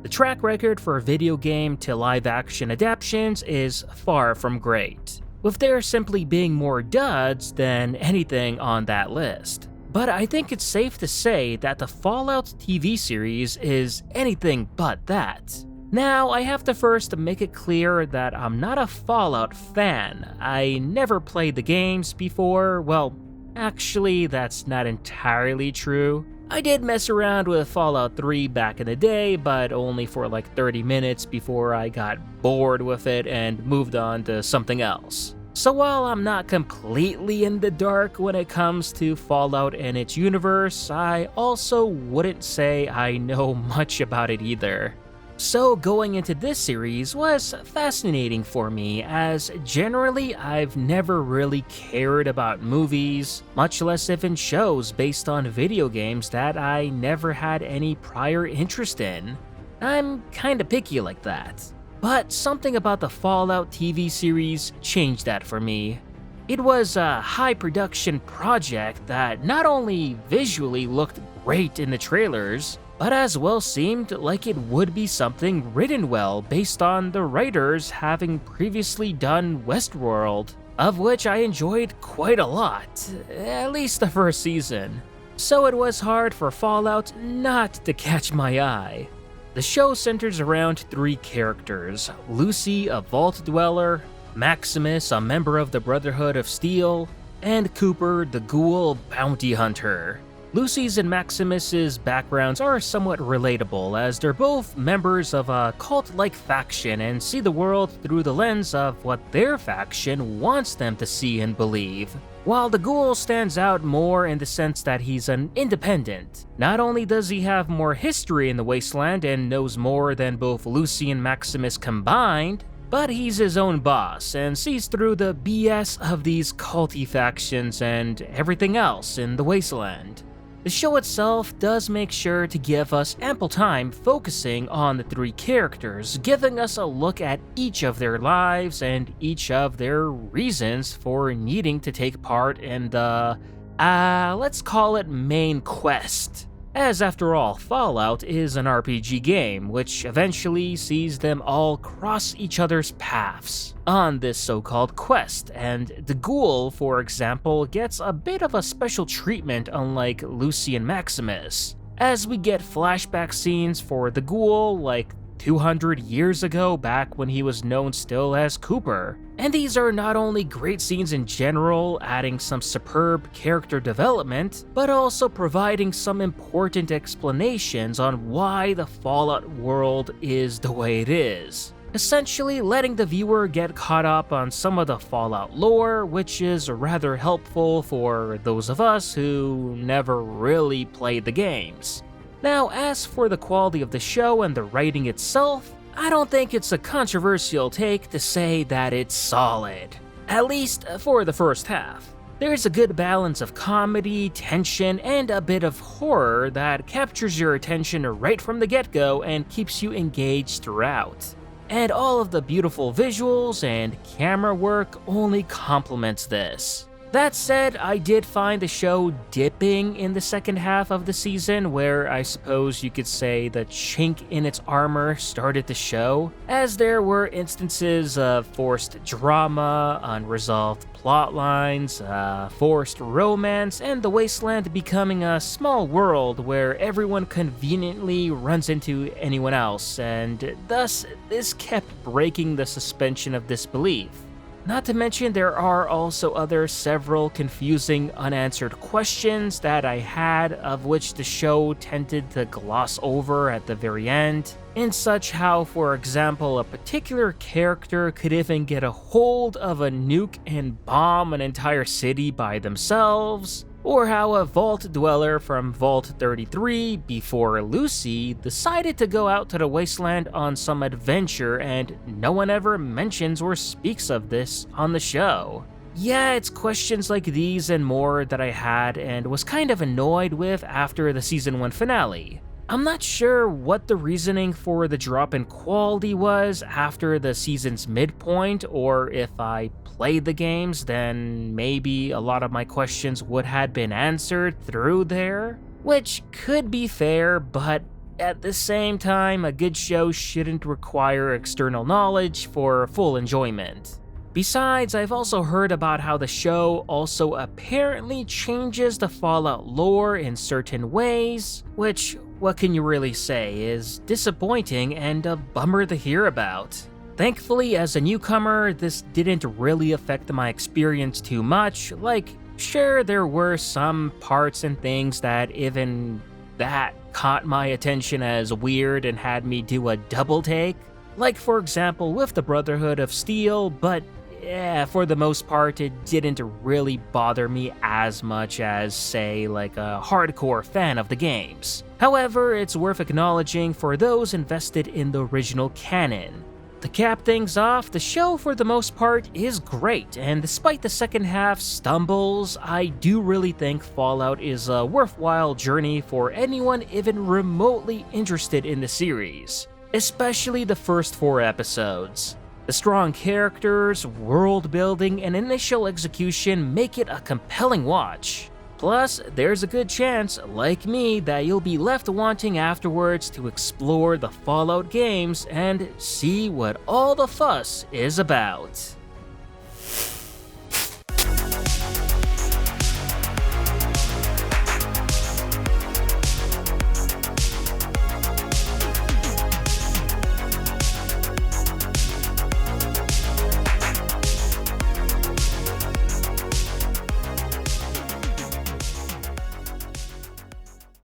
The track record for video game to live action adaptations is far from great, with there simply being more duds than anything on that list. But I think it's safe to say that the Fallout TV series is anything but that. Now, I have to first make it clear that I'm not a Fallout fan. I never played the games before. Well, actually, that's not entirely true. I did mess around with Fallout 3 back in the day, but only for like 30 minutes before I got bored with it and moved on to something else. So while I'm not completely in the dark when it comes to Fallout and its universe, I also wouldn't say I know much about it either. So going into this series was fascinating for me, as generally I've never really cared about movies, much less even shows based on video games that I never had any prior interest in. I'm kinda picky like that. But something about the Fallout TV series changed that for me. It was a high production project that not only visually looked great in the trailers, but as well seemed like it would be something written well based on the writers having previously done Westworld, of which I enjoyed quite a lot, at least the first season. So it was hard for Fallout not to catch my eye. The show centers around 3 characters: Lucy, a vault dweller, Maximus, a member of the Brotherhood of Steel, and Cooper, the ghoul bounty hunter. Lucy's and Maximus's backgrounds are somewhat relatable, as they're both members of a cult-like faction and see the world through the lens of what their faction wants them to see and believe. While the ghoul stands out more in the sense that he's an independent. Not only does he have more history in the Wasteland and knows more than both Lucy and Maximus combined, but he's his own boss and sees through the BS of these culty factions and everything else in the Wasteland. The show itself does make sure to give us ample time focusing on the 3 characters, giving us a look at each of their lives and each of their reasons for needing to take part in the, let's call it main quest. As after all, Fallout is an RPG game, which eventually sees them all cross each other's paths on this so-called quest, and the ghoul, for example, gets a bit of a special treatment unlike Lucy and Maximus, as we get flashback scenes for the ghoul like 200 years ago, back when he was known still as Cooper. And these are not only great scenes in general, adding some superb character development, but also providing some important explanations on why the Fallout world is the way it is. Essentially letting the viewer get caught up on some of the Fallout lore, which is rather helpful for those of us who never really played the games. Now, as for the quality of the show and the writing itself, I don't think it's a controversial take to say that it's solid, at least for the first half. There's a good balance of comedy, tension, and a bit of horror that captures your attention right from the get-go and keeps you engaged throughout. And all of the beautiful visuals and camera work only complements this. That said, I did find the show dipping in the second half of the season, where I suppose you could say the chink in its armor started to show, as there were instances of forced drama, unresolved plot lines, forced romance, and the Wasteland becoming a small world where everyone conveniently runs into anyone else, and thus this kept breaking the suspension of disbelief. Not to mention, there are also several confusing unanswered questions that I had, of which the show tended to gloss over at the very end, in such how, for example, a particular character could even get a hold of a nuke and bomb an entire city by themselves, or how a vault dweller from Vault 33 before Lucy decided to go out to the Wasteland on some adventure, and no one ever mentions or speaks of this on the show. Yeah, it's questions like these and more that I had and was kind of annoyed with after the Season 1 finale. I'm not sure what the reasoning for the drop in quality was after the season's midpoint, or if I played the games, then maybe a lot of my questions would have been answered through there, which could be fair, but at the same time, a good show shouldn't require external knowledge for full enjoyment. Besides, I've also heard about how the show also apparently changes the Fallout lore in certain ways, which, what can you really say, is disappointing and a bummer to hear about. Thankfully, as a newcomer, this didn't really affect my experience too much. Like, sure, there were some parts and things that even that caught my attention as weird and had me do a double take. Like, for example, with the Brotherhood of Steel, but yeah, for the most part, it didn't really bother me as much as, say, like a hardcore fan of the games. However, it's worth acknowledging for those invested in the original canon. To cap things off, the show for the most part is great, and despite the second half stumbles, I do really think Fallout is a worthwhile journey for anyone even remotely interested in the series, especially the first 4 episodes. The strong characters, world building, and initial execution make it a compelling watch. Plus, there's a good chance, like me, that you'll be left wanting afterwards to explore the Fallout games and see what all the fuss is about.